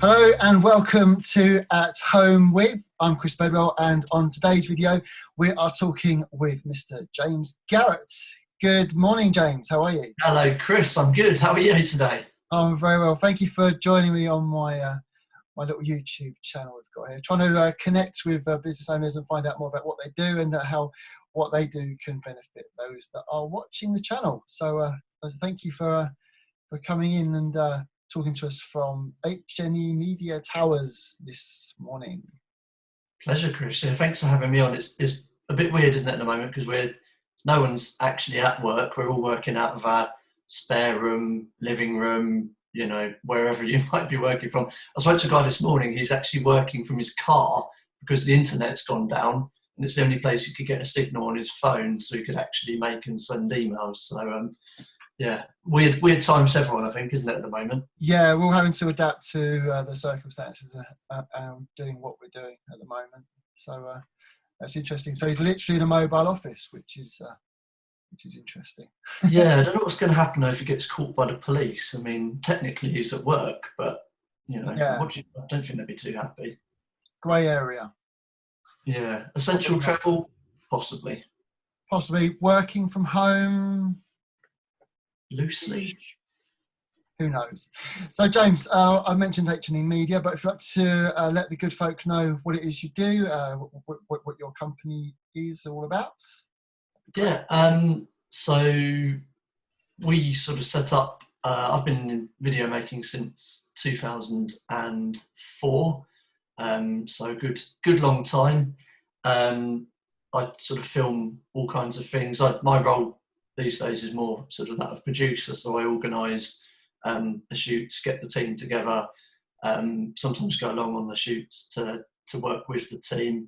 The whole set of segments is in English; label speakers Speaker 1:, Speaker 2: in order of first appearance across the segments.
Speaker 1: Hello and welcome to At Home With. I'm Chris Bedwell, and on today's video we are talking with Mr. James Garrett. Good morning, James. How are you?
Speaker 2: Hello, Chris. I'm good. How are you today?
Speaker 1: I'm very well. Thank you for joining me on my little YouTube channel we've got here. Trying to connect with business owners and find out more about what they do and how what they do can benefit those that are watching the channel. So thank you for coming in and talking to us from HNE Media Towers this morning.
Speaker 2: Pleasure, Chris. Yeah, thanks for having me on. It's a bit weird, isn't it, at the moment, because no one's actually at work. We're all working out of our spare room, living room, you know, wherever you might be working from. I spoke to a guy this morning. He's actually working from his car because the internet's gone down, and it's the only place he could get a signal on his phone, so he could actually make and send emails. So yeah, weird times for everyone, I think, isn't it, at the moment?
Speaker 1: Yeah, we're all having to adapt to the circumstances doing what we're doing at the moment. So that's interesting. So he's literally in a mobile office, which is interesting.
Speaker 2: Yeah, I don't know what's going to happen if he gets caught by the police. I mean, technically he's at work, but you know,
Speaker 1: yeah.
Speaker 2: I don't think they'd be too happy.
Speaker 1: Grey area.
Speaker 2: Yeah, essential travel, possibly.
Speaker 1: Possibly working from home.
Speaker 2: Loosely.
Speaker 1: Who knows? So, James, I mentioned HNE Media, but if you'd like to let the good folk know what it is you do, what your company is all about.
Speaker 2: Yeah, so we sort of set up, I've been in video making since 2004, so good long time. I sort of film all kinds of things. My role these days is more sort of that of producer, so I organise the shoots, get the team together, sometimes go along on the shoots to work with the team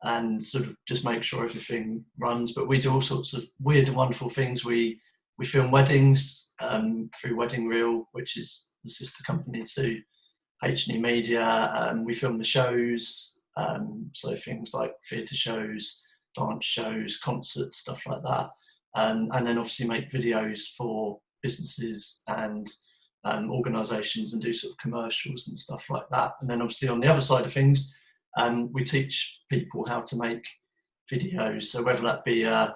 Speaker 2: and sort of just make sure everything runs. But we do all sorts of weird and wonderful things. We film weddings through Wedding Reel, which is the sister company to HNE Media. We film the shows, so things like theatre shows, dance shows, concerts, stuff like that. And then obviously make videos for businesses and organisations and do sort of commercials and stuff like that. And then obviously on the other side of things, we teach people how to make videos. So whether that be a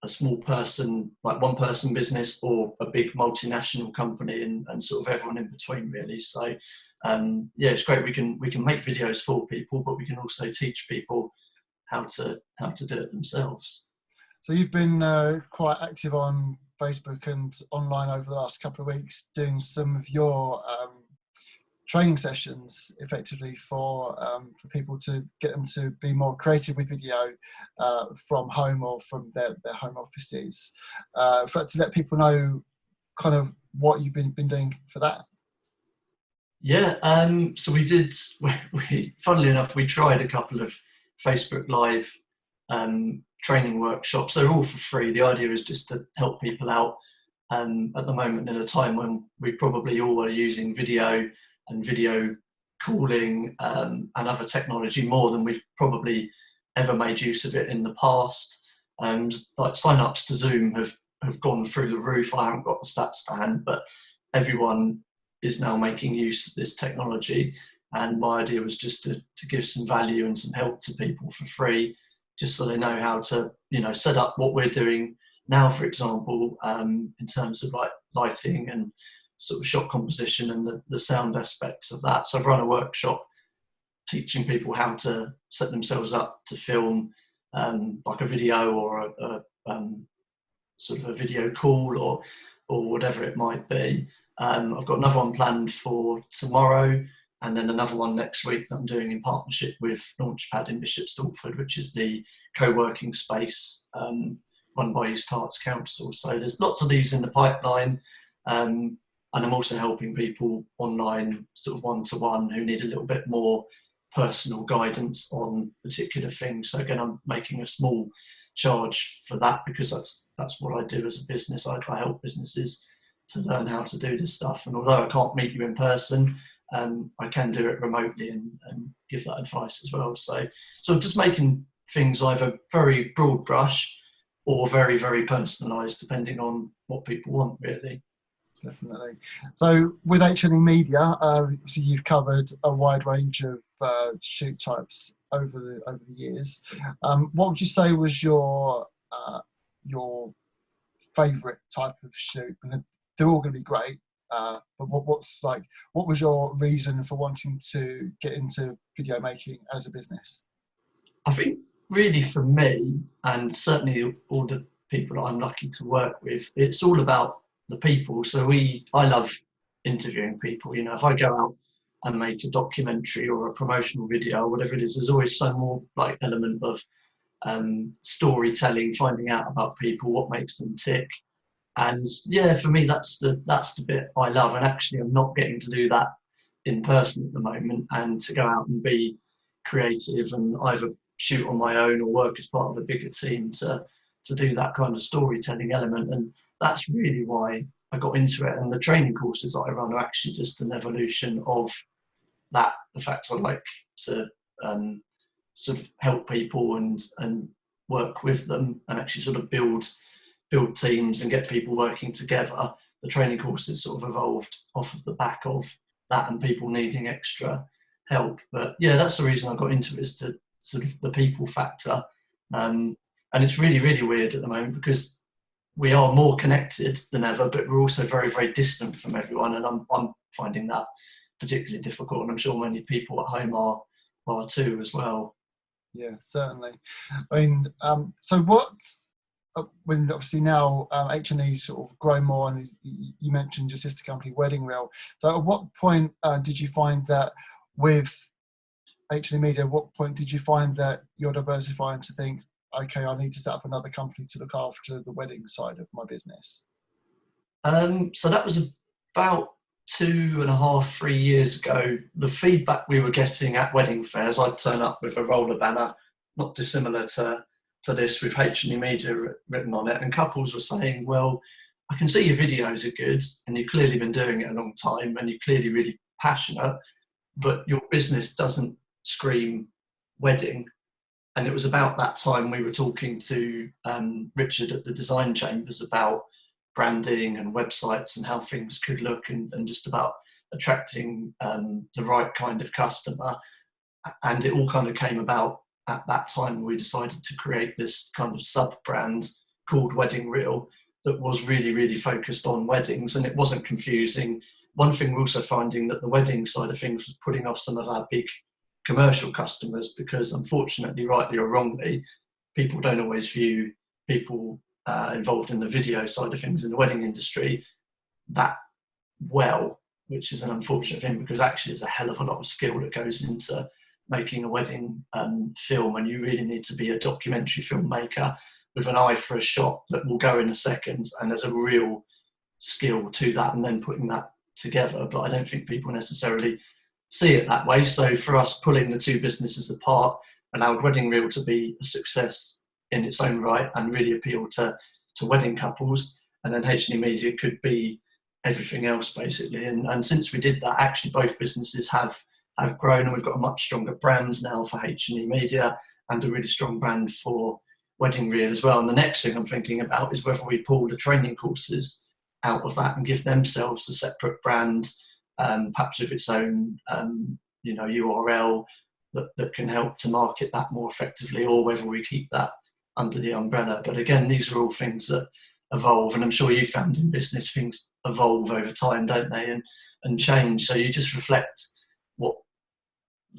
Speaker 2: small person, like one person business, or a big multinational company, and sort of everyone in between, really. So yeah, it's great. We can make videos for people, but we can also teach people how to do it themselves.
Speaker 1: So you've been quite active on Facebook and online over the last couple of weeks, doing some of your training sessions effectively for people to get them to be more creative with video from home or from their home offices. To let people know kind of what you've been doing for that.
Speaker 2: Yeah, so we funnily enough, we tried a couple of Facebook Live training workshops. They're all for free. The idea is just to help people out at the moment, in a time when we probably all are using video and video calling and other technology more than we've probably ever made use of it in the past. Like sign-ups to Zoom have gone through the roof. I haven't got the stats to hand, but everyone is now making use of this technology. And my idea was just to give some value and some help to people for free, just so they know how to, you know, set up what we're doing now, for example, in terms of like lighting and sort of shot composition and the sound aspects of that. So I've run a workshop teaching people how to set themselves up to film like a video or a sort of a video call or whatever it might be. I've got another one planned for tomorrow, and then another one next week that I'm doing in partnership with Launchpad in Bishop Stortford, which is the co-working space run by East Herts Council. So there's lots of these in the pipeline, and I'm also helping people online, sort of one-to-one, who need a little bit more personal guidance on particular things. So again, I'm making a small charge for that because that's what I do as a business. I help businesses to learn how to do this stuff. And although I can't meet you in person, I can do it remotely and give that advice as well. So just making things either very broad brush or very, very personalised, depending on what people want, really.
Speaker 1: Definitely. So with HNE Media, so you've covered a wide range of shoot types over the years. What would you say was your favourite type of shoot? And they're all going to be great, but what was your reason for wanting to get into video making as a business?
Speaker 2: I think really for me, and certainly all the people that I'm lucky to work with, it's all about the people. So I love interviewing people. You know, if I go out and make a documentary or a promotional video or whatever it is, there's always some more like element of storytelling, finding out about people, what makes them tick. And yeah, for me, that's the bit I love. And actually, I'm not getting to do that in person at the moment. And to go out and be creative and either shoot on my own or work as part of a bigger team to do that kind of storytelling element. And that's really why I got into it. And the training courses that I run are actually just an evolution of that. The fact I like to sort of help people and work with them and actually sort of build teams and get people working together. The training courses sort of evolved off of the back of that and people needing extra help. But yeah, that's the reason I got into it, is to sort of the people factor. And it's really, really weird at the moment because we are more connected than ever, but we're also very, very distant from everyone. And I'm finding that particularly difficult. And I'm sure many people at home are too as well.
Speaker 1: Yeah, certainly. I mean, so when obviously now H&E's sort of grown more, and you mentioned your sister company Wedding Reel. So at what point did you find that with H&E Media, what point did you find that you're diversifying to think, okay, I need to set up another company to look after the wedding side of my business?
Speaker 2: So that was about 2.5, 3 years ago. The feedback we were getting at wedding fairs, I'd turn up with a roller banner, not dissimilar to this, with HNE Media written on it, and couples were saying, well, I can see your videos are good and you've clearly been doing it a long time and you're clearly really passionate, but your business doesn't scream wedding. And it was about that time we were talking to Richard at the Design Chambers about branding and websites and how things could look, and just about attracting the right kind of customer. And it all kind of came about at that time. We decided to create this kind of sub-brand called Wedding Reel that was really, really focused on weddings, and it wasn't confusing. One thing we're also finding that the wedding side of things was putting off some of our big commercial customers, because unfortunately, rightly or wrongly, people don't always view people involved in the video side of things in the wedding industry that well, which is an unfortunate thing, because actually there's a hell of a lot of skill that goes into making a wedding film, and you really need to be a documentary filmmaker with an eye for a shot that will go in a second, and there's a real skill to that, and then putting that together. But I don't think people necessarily see it that way. So for us, pulling the two businesses apart allowed Wedding Reel to be a success in its own right and really appeal to wedding couples, and then HNE Media could be everything else basically. And since we did that, actually both businesses have grown, and we've got a much stronger brand now for HNE Media and a really strong brand for Wedding Reel as well. And the next thing I'm thinking about is whether we pull the training courses out of that and give themselves a separate brand, perhaps with its own URL that can help to market that more effectively, or whether we keep that under the umbrella. But again, these are all things that evolve, and I'm sure you found in business things evolve over time, don't they, and change. So you just reflect what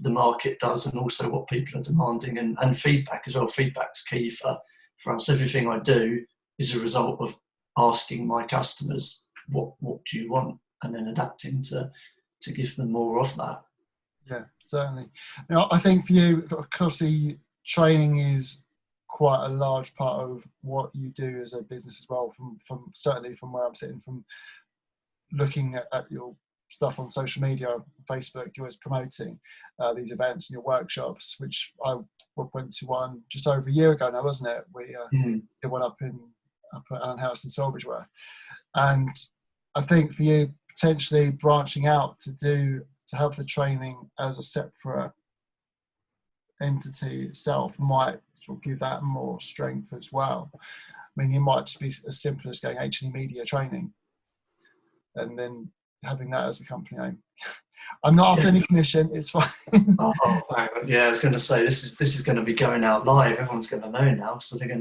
Speaker 2: the market does and also what people are demanding, and feedback as well. Feedback's key for us. Everything I do is a result of asking my customers what do you want, and then adapting to give them more of that.
Speaker 1: Yeah, certainly. I think for you, obviously, training is quite a large part of what you do as a business as well. From certainly from where I'm sitting, from looking at your stuff on social media, Facebook, you're always promoting these events and your workshops, which I went to one just over a year ago now, wasn't it? We did one up at Allen House in Salisbury, and I think for you, potentially branching out to have the training as a separate entity itself might sort of give that more strength as well. I mean, you might just be as simple as going HNE Media training, and then having that as the company name. I'm not after any commission, it's fine.
Speaker 2: Oh, yeah, I was going to say this is going to be going out live. Everyone's going to know now, so they're going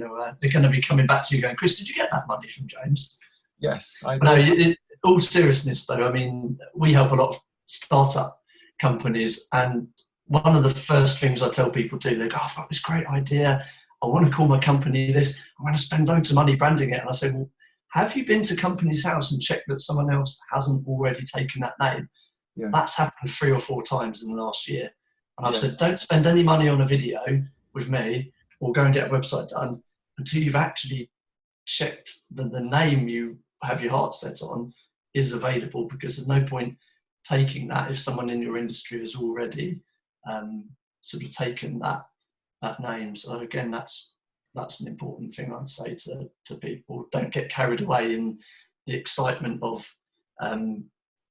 Speaker 2: to be coming back to you going, Chris, did you get that money from James?
Speaker 1: Yes, I
Speaker 2: No,
Speaker 1: do.
Speaker 2: all seriousness though, I mean, we help a lot of startup companies, and one of the first things I tell people to do, they go, I've got this great idea. I want to call my company this. I'm going to spend loads of money branding it. And I say, well, have you been to company's house and checked that someone else hasn't already taken that name?
Speaker 1: Yeah.
Speaker 2: That's happened 3 or 4 times in the last year. And I've said, don't spend any money on a video with me or go and get a website done until you've actually checked that the name you have your heart set on is available, because there's no point taking that if someone in your industry has already sort of taken that name. So again, that's an important thing I'd say to people. Don't get carried away in the excitement of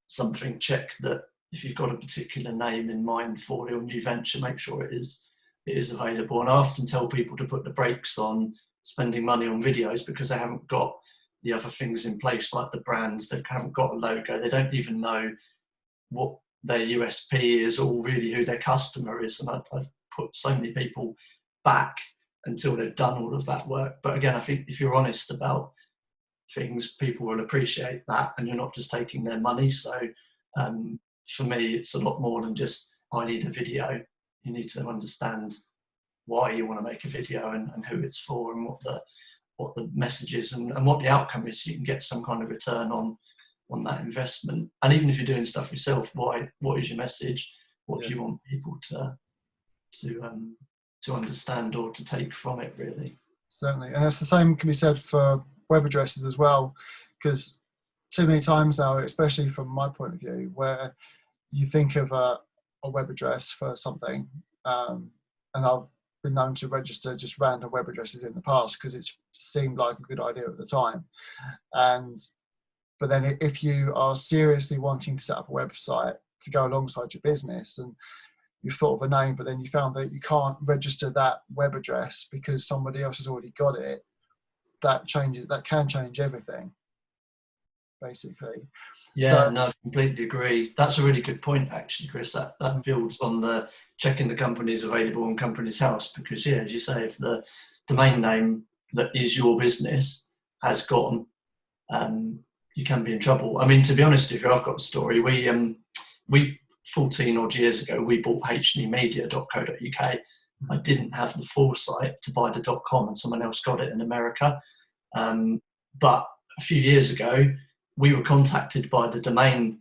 Speaker 2: something. Check that if you've got a particular name in mind for your new venture, make sure it is available. And I often tell people to put the brakes on spending money on videos because they haven't got the other things in place, like the brands. They haven't got a logo. They don't even know what their USP is or really who their customer is. And I've put so many people back until they've done all of that work. But again, I think if you're honest about things, people will appreciate that, and you're not just taking their money. So for me, it's a lot more than just, I need a video. You need to understand why you want to make a video and who it's for and what the message is and what the outcome is, so you can get some kind of return on that investment. And even if you're doing stuff yourself, what is your message? What do you want people to understand or to take from it, really?
Speaker 1: Certainly. And that's the same can be said for web addresses as well, because too many times now, especially from my point of view, where you think of a web address for something, and I've been known to register just random web addresses in the past because it seemed like a good idea at the time. But then if you are seriously wanting to set up a website to go alongside your business, and you've thought of a name, but then you found that you can't register that web address because somebody else has already got it, that can change everything, basically.
Speaker 2: Yeah, no, I completely agree. That's a really good point, actually, Chris. That builds on the checking the company's available on company's house, because, yeah, as you say, if the domain name that is your business has gone, you can be in trouble. I mean, to be honest with you, I've got a story. We 14 odd years ago, we bought HNEmedia.co.uk. I didn't have the foresight to buy the .com, and someone else got it in America. But a few years ago, we were contacted by the domain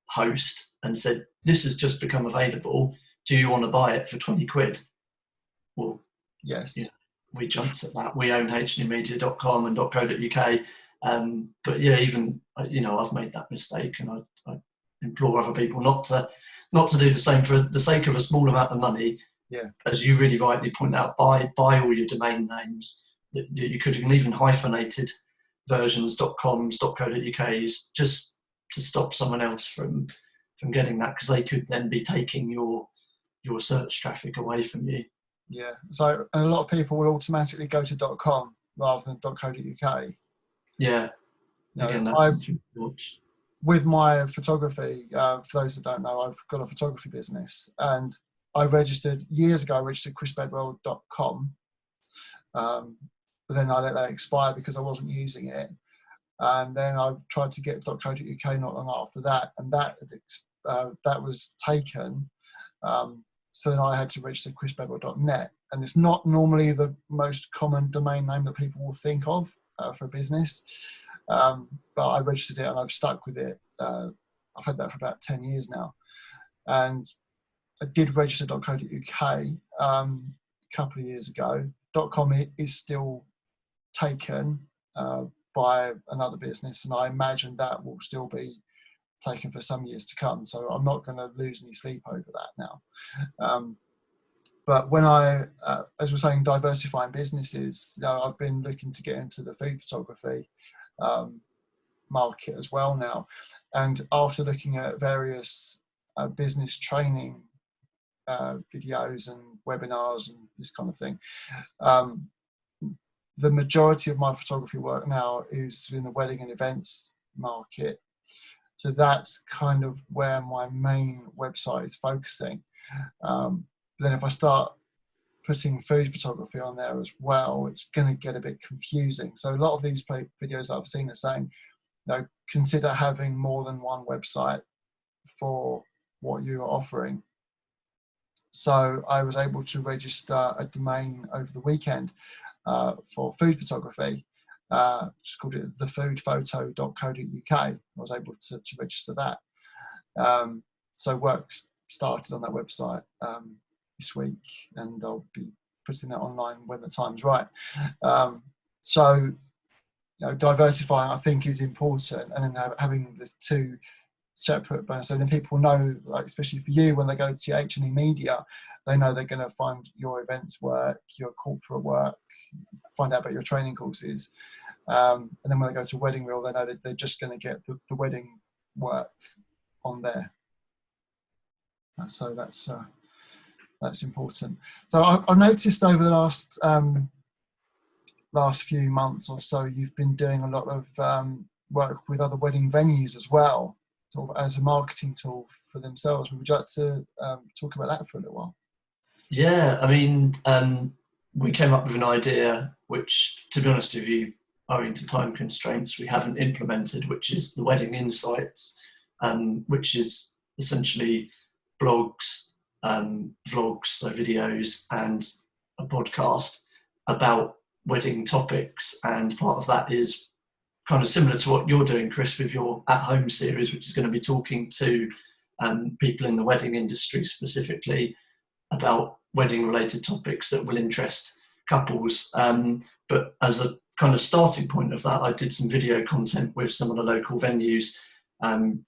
Speaker 2: host and said, this has just become available. Do you want to buy it for 20 quid? Well,
Speaker 1: yes.
Speaker 2: Yeah, we jumped at that. We own HNEmedia.com and .co.uk. But yeah, even, I've made that mistake, and I implore other people not to do the same for the sake of a small amount of money.
Speaker 1: Yeah.
Speaker 2: As you really rightly point out, buy all your domain names that you could, and even hyphenated versions, .coms, .co.uk's, just to stop someone else from getting that, because they could then be taking your search traffic away from you.
Speaker 1: Yeah. So, and a lot of people will automatically go to .com rather than .co.uk.
Speaker 2: Yeah. Again,
Speaker 1: with my photography, for those that don't know, I've got a photography business, and I registered years ago. I registered chrisbedwell.com, but then I let that expire because I wasn't using it. And then I tried to get .co.uk not long after that, and that was taken. So then I had to register chrisbedwell.net, and it's not normally the most common domain name that people will think of for a business. But I registered it and I've stuck with it. I've had that for about 10 years now. And I did register .co.uk a couple of years ago. .com is still taken by another business, and I imagine that will still be taken for some years to come. So I'm not going to lose any sleep over that now. But when as we're saying, diversifying businesses, I've been looking to get into the food photography market as well now. And after looking at various business training videos and webinars and this kind of thing, the majority of my photography work now is in the wedding and events market. So that's kind of where my main website is focusing. Then if I start putting food photography on there as well, it's going to get a bit confusing. So a lot of these videos I've seen are saying, consider having more than one website for what you are offering. So I was able to register a domain over the weekend for food photography. Just called it thefoodphoto.co.uk. I was able to register that. So work started on that website this week, and I'll be putting that online when the time's right. So diversifying, I think, is important, and then having the two separate brands, so then people know, like especially for you, when they go to HNE Media, they know they're going to find your events work, your corporate work, find out about your training courses, and then when they go to Wedding Reel, they know that they're just going to get the wedding work on there. So that's important. So I've noticed over the last few months or so, you've been doing a lot of work with other wedding venues as well, sort of as a marketing tool for themselves. Would you like to talk about that for a little while?
Speaker 2: Yeah, I mean, we came up with an idea which, to be honest with you, owing to time constraints, we haven't implemented, which is the Wedding Insights, which is essentially blogs, vlogs, so videos, and a podcast about wedding topics. And part of that is kind of similar to what you're doing, Chris, with your at-home series, which is going to be talking to people in the wedding industry specifically about wedding-related topics that will interest couples. But as a kind of starting point of that, I did some video content with some of the local venues,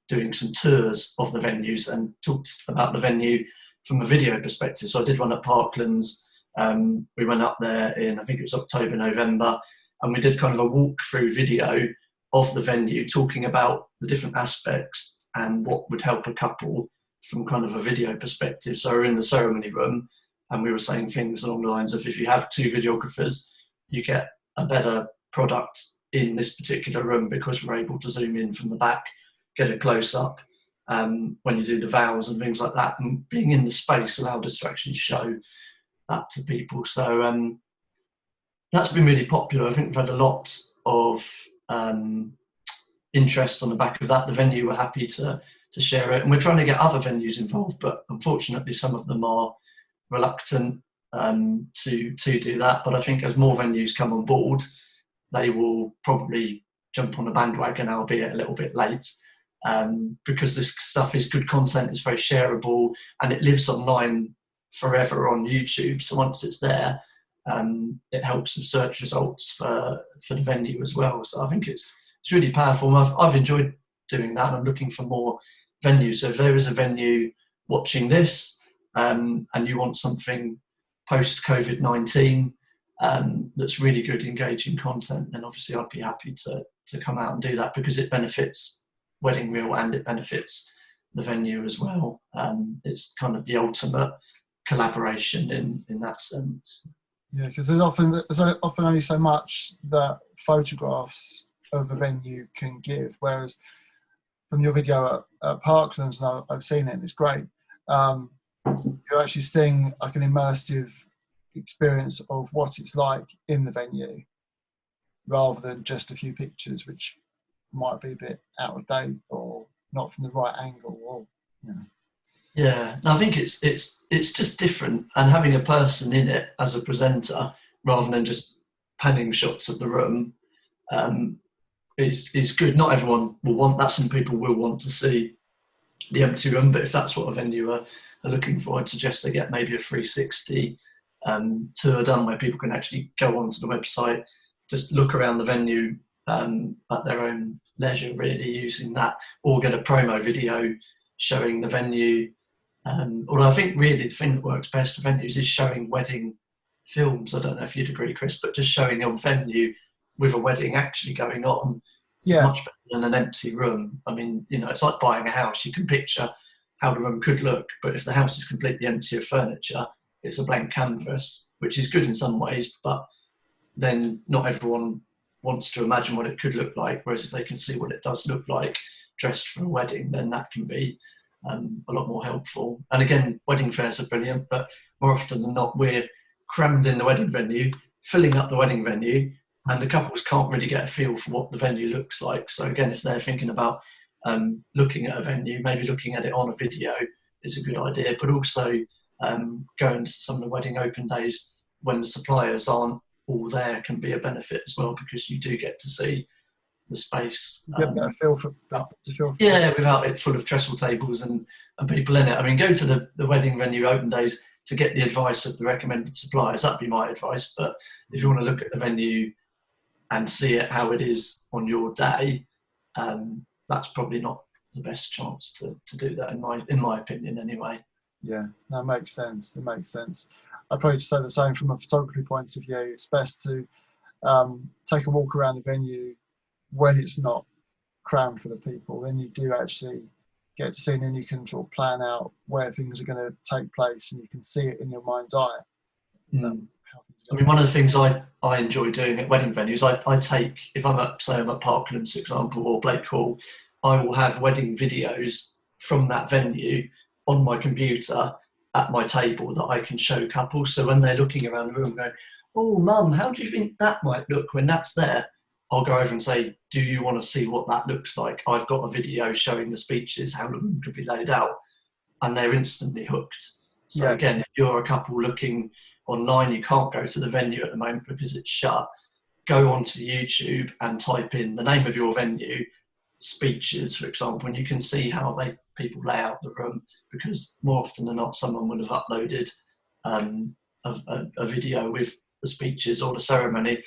Speaker 2: doing some tours of the venues and talked about the venue from a video perspective. So I did one at Parklands. We went up there in, I think it was October, November, and we did kind of a walkthrough video of the venue, talking about the different aspects and what would help a couple from kind of a video perspective. So we're in the ceremony room, and we were saying things along the lines of, if you have two videographers, you get a better product in this particular room because we're able to zoom in from the back, get a close-up when you do the vows and things like that, and being in the space allowed us to actually show that to people. So that's been really popular. I think we've had a lot of interest on the back of that. The venue were happy to share it, and we're trying to get other venues involved, but unfortunately some of them are reluctant to do that. But I think as more venues come on board, they will probably jump on the bandwagon, albeit a little bit late, because this stuff is good content, it's very shareable, and it lives online forever on YouTube. So once it's there, it helps with search results for the venue as well. So I think it's really powerful. I've enjoyed doing that, and I'm looking for more venues. So if there is a venue watching this, and you want something post COVID-19 that's really good, engaging content, then obviously I'd be happy to come out and do that, because it benefits Wedding Reel and it benefits the venue as well. It's kind of the ultimate collaboration in that sense.
Speaker 1: Yeah, because there's often only so much that photographs of a venue can give, whereas from your video at Parklands, and I've seen it, and it's great. You're actually seeing like an immersive experience of what it's like in the venue, rather than just a few pictures, which might be a bit out of date or not from the right angle, or
Speaker 2: Yeah, no, I think it's just different, and having a person in it as a presenter rather than just panning shots of the room is good. Not everyone will want that. Some people will want to see the empty room, but if that's what a venue are looking for, I'd suggest they get maybe a 360 tour done, where people can actually go onto the website, just look around the venue at their own leisure, really, using that, or get a promo video showing the venue. Although I think really the thing that works best for venues is showing wedding films. I don't know if you'd agree, Chris, but just showing a venue with a wedding actually going on is much better than an empty room. I mean, it's like buying a house. You can picture how the room could look, but if the house is completely empty of furniture, it's a blank canvas, which is good in some ways, but then not everyone wants to imagine what it could look like, whereas if they can see what it does look like dressed for a wedding, then that can be a lot more helpful. And again, wedding fairs are brilliant, but more often than not, we're crammed in the wedding venue, filling up the wedding venue, and the couples can't really get a feel for what the venue looks like. So again, if they're thinking about looking at a venue, maybe looking at it on a video is a good idea, but also going to some of the wedding open days when the suppliers aren't all there can be a benefit as well, because you do get to see the space.
Speaker 1: Get a feel for
Speaker 2: yeah, without it full of trestle tables and people in it. I mean, go to the wedding venue open days to get the advice of the recommended suppliers. That'd be my advice. But if you want to look at the venue and see it how it is on your day, that's probably not the best chance to do that, in my opinion, anyway.
Speaker 1: Yeah, that makes sense. It makes sense. I'd probably say the same from a photography point of view. It's best to take a walk around the venue when it's not crammed for the people. Then you do actually get to see, and then you can sort of plan out where things are going to take place, and you can see it in your mind's eye.
Speaker 2: I mean, one of the things I enjoy doing at wedding venues, I take, if I'm at Parklands, for example, or Blake Hall, I will have wedding videos from that venue on my computer at my table that I can show couples. So when they're looking around the room going, oh, Mum, how do you think that might look when that's there? I'll go over and say, do you want to see what that looks like? I've got a video showing the speeches, how the room could be laid out. And they're instantly hooked. So again, if you're a couple looking online, you can't go to the venue at the moment because it's shut. Go onto YouTube and type in the name of your venue, speeches, for example, and you can see how people lay out the room, because more often than not, someone would have uploaded a video with the speeches or the ceremony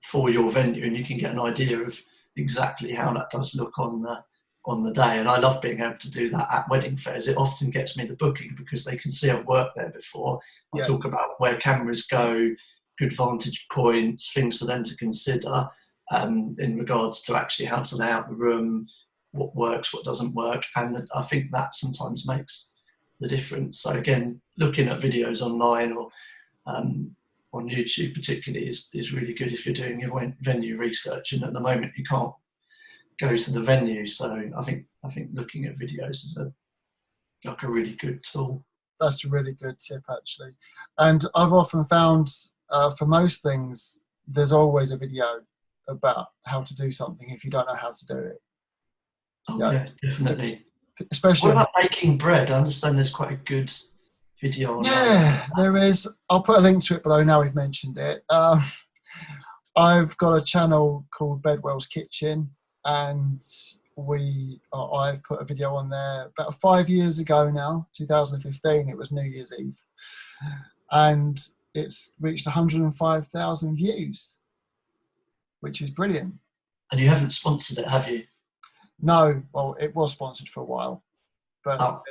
Speaker 2: for your venue, and you can get an idea of exactly how that does look on the day. And I love being able to do that at wedding fairs. It often gets me the booking because they can see I've worked there before. I talk about where cameras go, good vantage points, things for them to consider in regards to actually how to lay out the room, what works, what doesn't work. And I think that sometimes makes the difference. So again, looking at videos online or on YouTube particularly is really good if you're doing your venue research. And at the moment you can't go to the venue, so I think looking at videos is a really good tool.
Speaker 1: That's a really good tip, actually. And I've often found for most things there's always a video about how to do something if you don't know how to do it.
Speaker 2: Yeah, definitely.
Speaker 1: Especially,
Speaker 2: what about making bread? I understand there's quite a good video on
Speaker 1: that. There is. I'll put a link to it below now we've mentioned it. I've got a channel called Bedwell's Kitchen, and I've put a video on there about 5 years ago now, 2015. It was New Year's Eve, and it's reached 105,000 views, which is brilliant.
Speaker 2: And you haven't sponsored it, have you?
Speaker 1: No, well, it was sponsored for a while, but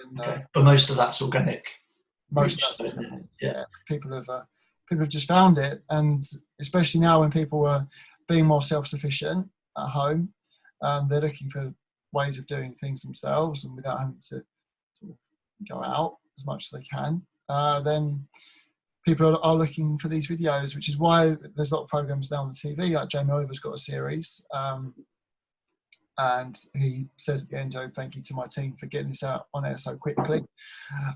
Speaker 2: but most of that's organic.
Speaker 1: Most of that's organic. Yeah, people have just found it, and especially now when people are being more self-sufficient at home, they're looking for ways of doing things themselves and without having to go out as much as they can. Then people are looking for these videos, which is why there's a lot of programs now on the TV. Like Jamie Oliver's got a series, and he says at the end, thank you to my team for getting this out on air so quickly.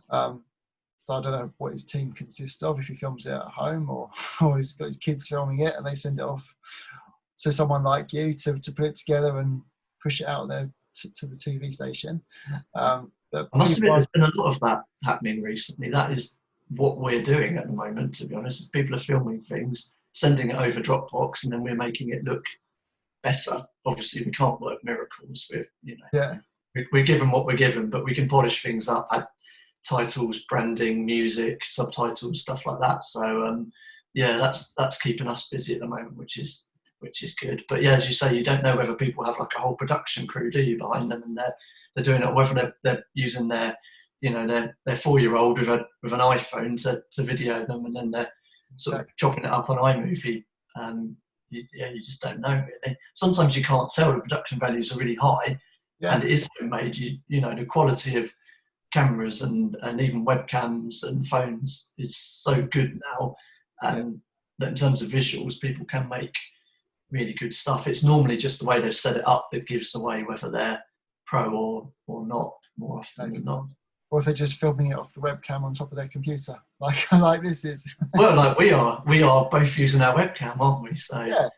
Speaker 1: So I don't know what his team consists of, if he films it at home or he's got his kids filming it and they send it off to someone like you to put it together and push it out there to the TV station. But
Speaker 2: I must admit, there's been a lot of that happening recently. That is what we're doing at the moment, to be honest. People are filming things, sending it over Dropbox, and then we're making it look better. Obviously, we can't work miracles. We're given what we're given, but we can polish things up, add titles, branding, music, subtitles, stuff like that. So that's keeping us busy at the moment, which is good. But yeah, as you say, you don't know whether people have like a whole production crew, do you, behind them, and they're doing it, whether they're using their 4-year-old with an iPhone to video them, and then they're sort of chopping it up on iMovie. You just don't know, really. Sometimes you can't tell. The production values are really high, and it is homemade. The quality of cameras and even webcams and phones is so good now, that in terms of visuals, people can make really good stuff. It's normally just the way they've set it up that gives away whether they're pro or not, more often than not.
Speaker 1: Or if they're just filming it off the webcam on top of their computer, like this is.
Speaker 2: Well, like we are both using our webcam, aren't we? So
Speaker 1: yeah,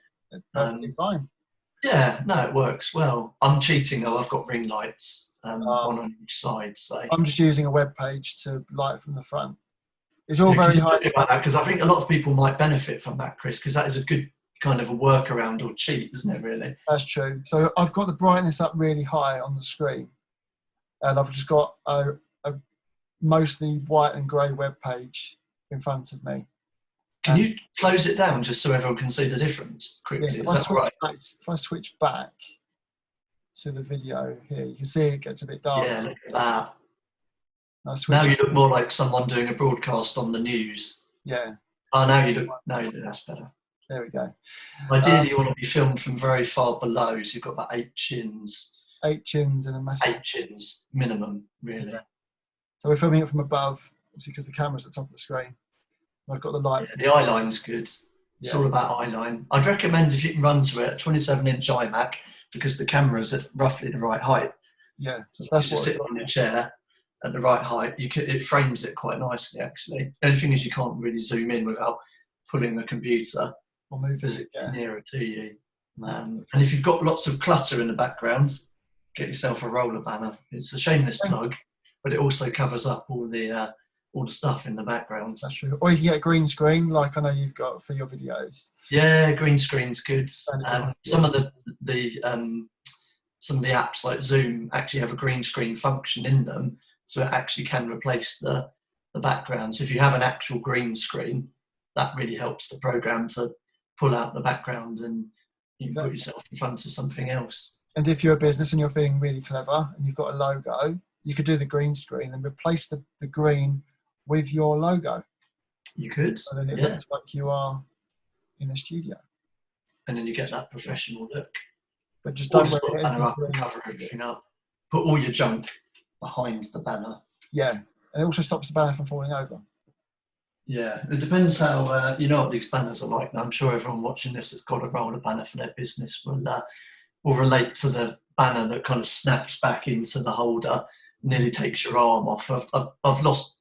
Speaker 1: perfectly fine.
Speaker 2: Yeah, no, it works well. I'm cheating though. I've got ring lights, one on each side. So
Speaker 1: I'm just using a web page to light from the front. It's all very high.
Speaker 2: Because I think a lot of people might benefit from that, Chris, because that is a good kind of a workaround or cheat, isn't it? Really.
Speaker 1: That's true. So I've got the brightness up really high on the screen, and I've just got a mostly white and grey web page in front of me.
Speaker 2: Can you close it down just so everyone can see the difference quickly?
Speaker 1: Yes,
Speaker 2: is that right?
Speaker 1: If I switch back to the video here, you can see it gets a bit darker.
Speaker 2: Yeah, look at that. Now you look more like someone doing a broadcast on the news.
Speaker 1: Yeah.
Speaker 2: Oh, now you look, that's better.
Speaker 1: There we go.
Speaker 2: Ideally, you want to be filmed from very far below, so you've got about 8 chins.
Speaker 1: 8 chins and a massive...
Speaker 2: 8 chins, minimum, really.
Speaker 1: Yeah. So we're filming it from above, obviously because the camera's at the top of the screen. I've got the light.
Speaker 2: Yeah, the eye line's good. It's all about eye line. I'd recommend, if you can run to it, a 27-inch iMac, because the camera's at roughly the right height.
Speaker 1: Yeah,
Speaker 2: so that's what. Sit on your chair at the right height. It frames it quite nicely, actually. The only thing is you can't really zoom in without putting the computer
Speaker 1: or move
Speaker 2: it nearer to you. And if you've got lots of clutter in the background, get yourself a roller banner. It's a shameless plug, but it also covers up all the stuff in the background.
Speaker 1: That's true. Or you can get a green screen, like I know you've got for your videos.
Speaker 2: Yeah, green screen's good. Some of the apps like Zoom actually have a green screen function in them, so it actually can replace the background. So if you have an actual green screen, that really helps the program to pull out the background and you can put yourself in front of something else.
Speaker 1: And if you're a business and you're feeling really clever and you've got a logo, you could do the green screen and replace the green with your logo.
Speaker 2: You could.
Speaker 1: So then it looks like you are in a studio.
Speaker 2: And then you get that professional look.
Speaker 1: But just don't
Speaker 2: put the banner up and cover everything up. Put all your junk behind the banner.
Speaker 1: Yeah, and it also stops the banner from falling over.
Speaker 2: Yeah, it depends how, you know what these banners are like. Now, I'm sure everyone watching this has got a roller banner for their business will relate to the banner that kind of snaps back into the holder, nearly takes your arm off. I've lost,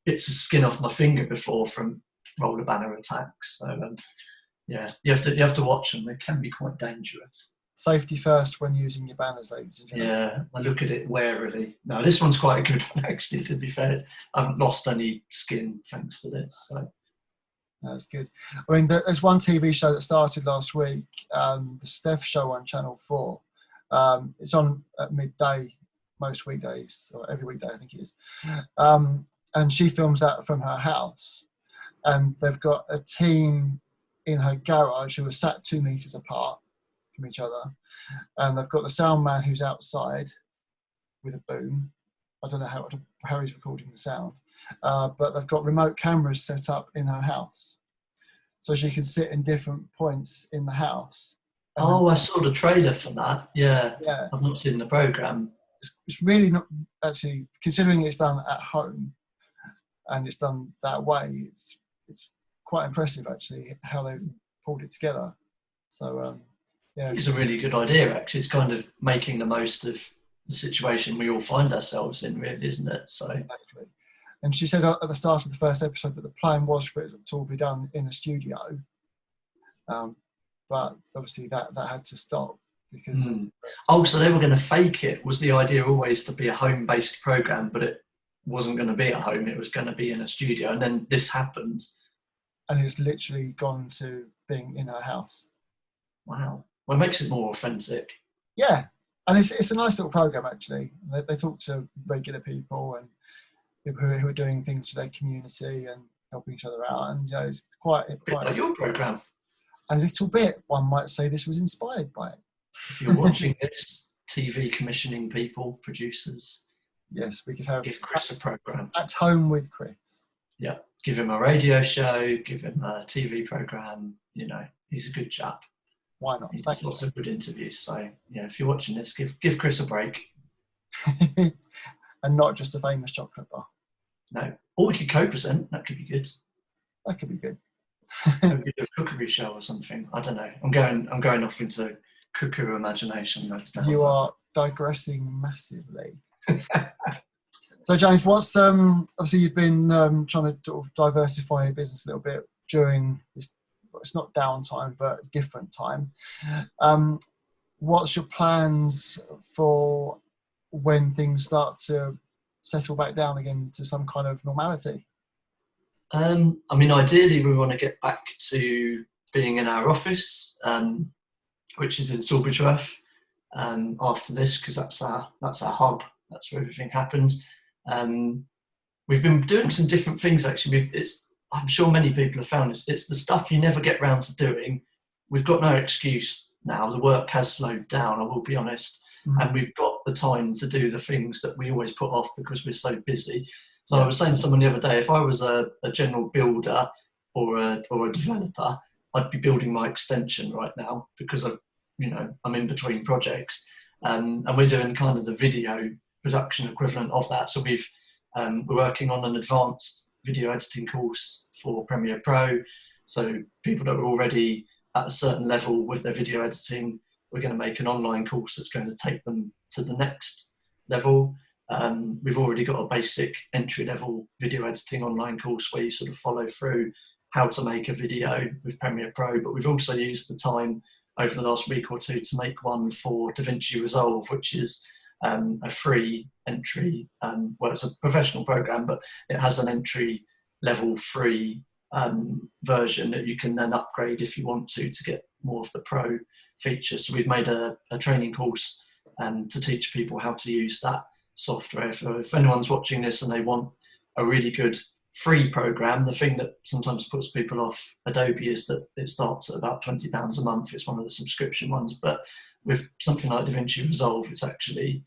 Speaker 2: bits of skin off my finger before from roller banner attacks. So, yeah, you have to watch them. They can be quite dangerous.
Speaker 1: Safety first when using your banners, ladies and gentlemen.
Speaker 2: Yeah, I look at it warily. No, this one's quite a good one, actually, to be fair. I haven't lost any skin thanks to this. So.
Speaker 1: That's good. I mean, there's one TV show that started last week, the Steph Show on Channel 4. It's on at midday most weekdays, or every weekday, I think it is. And she films that from her house. And they've got a team in her garage who are sat 2 meters apart from each other. And they've got the sound man who's outside with a boom. I don't know how he's recording the sound. But they've got remote cameras set up in her house. So she can sit in different points in the house.
Speaker 2: I saw the trailer for that. Yeah.
Speaker 1: Yeah.
Speaker 2: I've not seen the programme.
Speaker 1: It's really not, actually, considering it's done at home and it's done that way, it's quite impressive, actually, how they've pulled it together. So, yeah.
Speaker 2: It's a really good idea, actually. It's kind of making the most of the situation we all find ourselves in, really, isn't it? So.
Speaker 1: Exactly. And she said at the start of the first episode that the plan was for it to all be done in a studio. But obviously that had to stop because...
Speaker 2: so they were going to fake it. Was the idea always to be a home-based programme, but it wasn't going to be at home, it was going to be in a studio, and then this happened.
Speaker 1: And it's literally gone to being in her house.
Speaker 2: Wow. Well, it makes it more authentic.
Speaker 1: Yeah. And it's a nice little programme, actually. They talk to regular people and people who are doing things for their community and helping each other out. And, it's quite
Speaker 2: like your programme.
Speaker 1: A little bit. One might say this was inspired by it.
Speaker 2: If you're watching this, TV commissioning people, producers.
Speaker 1: Yes, we could have...
Speaker 2: Give Chris a programme.
Speaker 1: At Home with Chris.
Speaker 2: Yeah. Give him a radio show, give him a TV programme. He's a good chap.
Speaker 1: Why not?
Speaker 2: He does lots of good interviews. So, yeah, if you're watching this, give Chris a break.
Speaker 1: And not just a famous chocolate bar.
Speaker 2: No. Or we could co-present. That could be good.
Speaker 1: That could be good.
Speaker 2: Maybe a cookery show or something. I don't know. I'm going off into cuckoo imagination notes now.
Speaker 1: You are digressing massively. So James, what's obviously you've been trying to sort of diversify your business a little bit during this, it's not downtime but different time. What's your plans for when things start to settle back down again to some kind of normality?
Speaker 2: I mean, ideally we want to get back to being in our office, which is in Silverdrath, after this, because that's our hub. That's where everything happens. We've been doing some different things actually. I'm sure many people have found this. It's the stuff you never get round to doing. We've got no excuse now. The work has slowed down, I will be honest, and we've got the time to do the things that we always put off because we're so busy. So I was saying to someone the other day, if I was a general builder or a developer, I'd be building my extension right now because I'm in between projects, and we're doing kind of the video production equivalent of that. So we're working on an advanced video editing course for Premiere Pro. So people that are already at a certain level with their video editing, we're going to make an online course that's going to take them to the next level. We've already got a basic entry-level video editing online course where you sort of follow through how to make a video with Premiere Pro, but we've also used the time over the last week or two to make one for DaVinci Resolve, which is a free entry, well, it's a professional program, but it has an entry level free version that you can then upgrade if you want to get more of the pro features. So we've made a training course to teach people how to use that software. So if anyone's watching this and they want a really good free program, the thing that sometimes puts people off Adobe is that it starts at about £20 a month. It's one of the subscription ones, but with something like DaVinci Resolve, it's actually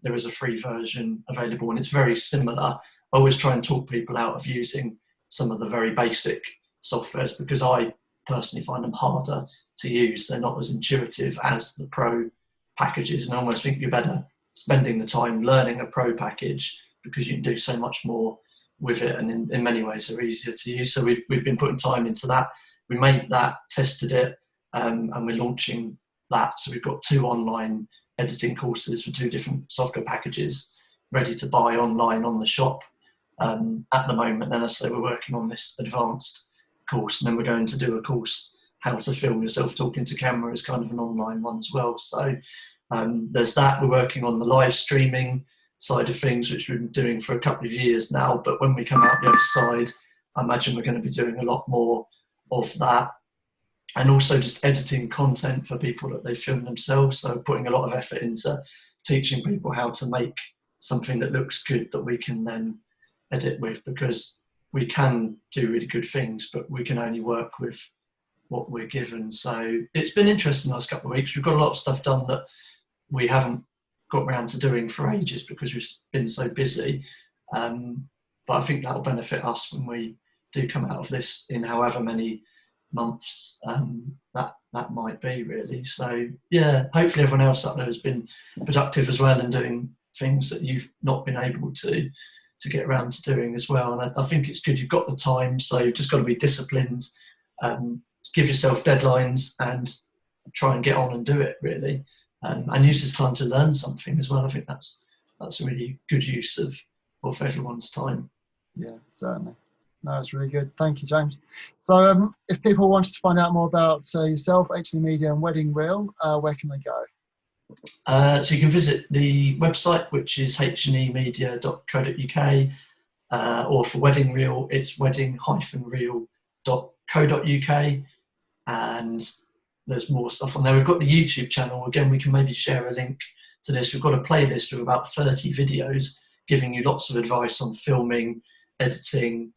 Speaker 2: there is a free version available, and it's very similar. I always try and talk people out of using some of the very basic softwares because I personally find them harder to use. They're not as intuitive as the pro packages, and I almost think you're better spending the time learning a pro package because you can do so much more with it, and in many ways they're easier to use. So we've been putting time into that. We made that, tested it, and we're launching that. So we've got 2 online editing courses for 2 different software packages ready to buy online on the shop at the moment. And as I say, we're working on this advanced course, and then we're going to do a course how to film yourself talking to camera as kind of an online one as well. So there's that. We're working on the live streaming side of things, which we've been doing for a couple of years now, but when we come out the other side, I imagine we're going to be doing a lot more of that. And also just editing content for people that they film themselves. So putting a lot of effort into teaching people how to make something that looks good that we can then edit with, because we can do really good things, but we can only work with what we're given. So it's been interesting the last couple of weeks. We've got a lot of stuff done that we haven't got around to doing for ages because we've been so busy. But I think that'll benefit us when we do come out of this in however many months that might be, really. So yeah, hopefully everyone else out there has been productive as well and doing things that you've not been able to get around to doing as well. And I think it's good you've got the time, so you've just got to be disciplined, give yourself deadlines and try and get on and do it, really, and use this time to learn something as well. I think that's a really good use of everyone's time.
Speaker 1: Yeah, certainly. No, it's really good. Thank you, James. So if people wanted to find out more about yourself, HNE Media and Wedding Reel, where can they go?
Speaker 2: So you can visit the website, which is hnemedia.co.uk, or for Wedding Reel, it's wedding-reel.co.uk, and there's more stuff on there. We've got the YouTube channel. Again, we can maybe share a link to this. We've got a playlist of about 30 videos giving you lots of advice on filming, editing,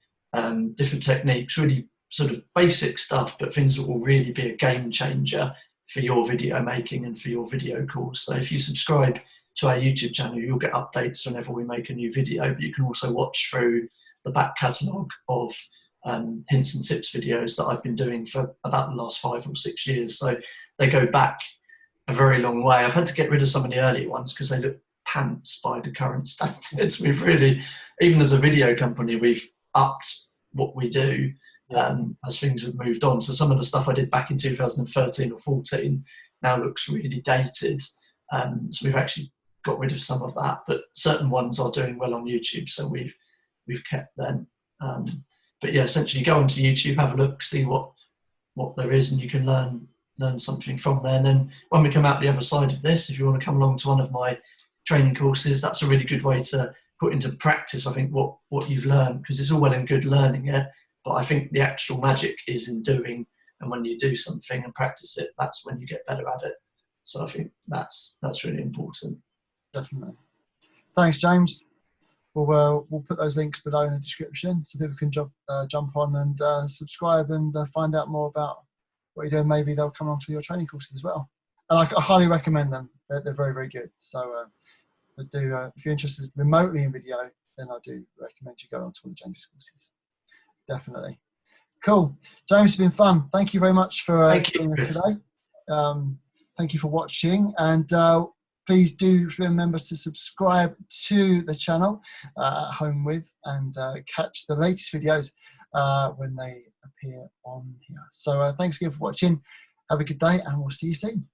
Speaker 2: different techniques, really sort of basic stuff, but things that will really be a game changer for your video making and for your video calls. So if you subscribe to our YouTube channel, you'll get updates whenever we make a new video, but you can also watch through the back catalogue of hints and tips videos that I've been doing for about the last 5 or 6 years. So they go back a very long way. I've had to get rid of some of the earlier ones because they look pants by the current standards. We've really, even as a video company, we've upped what we do as things have moved on. So some of the stuff I did back in 2013 or 14 now looks really dated. So we've actually got rid of some of that, but certain ones are doing well on YouTube, so we've kept them. But yeah, essentially go onto YouTube, have a look, see what there is, and you can learn something from there. And then when we come out the other side of this, if you want to come along to one of my training courses, that's a really good way to put into practice, I think, what you've learned, because it's all well and good learning it, but I think the actual magic is in doing, and when you do something and practice it, that's when you get better at it. So I think that's really important.
Speaker 1: Definitely. Thanks, James. We'll put those links below in the description so people can jump on and subscribe and find out more about what you're doing. Maybe they'll come onto your training courses as well. And I highly recommend them. They're very, very good. So if you're interested remotely in video, then I do recommend you go on to one of James' courses. Definitely. Cool. James, it's been fun. Thank you very much for joining us today. Thank you for watching, and please do remember to subscribe to the channel at home with, and catch the latest videos when they appear on here. So thanks again for watching. Have a good day, and we'll see you soon.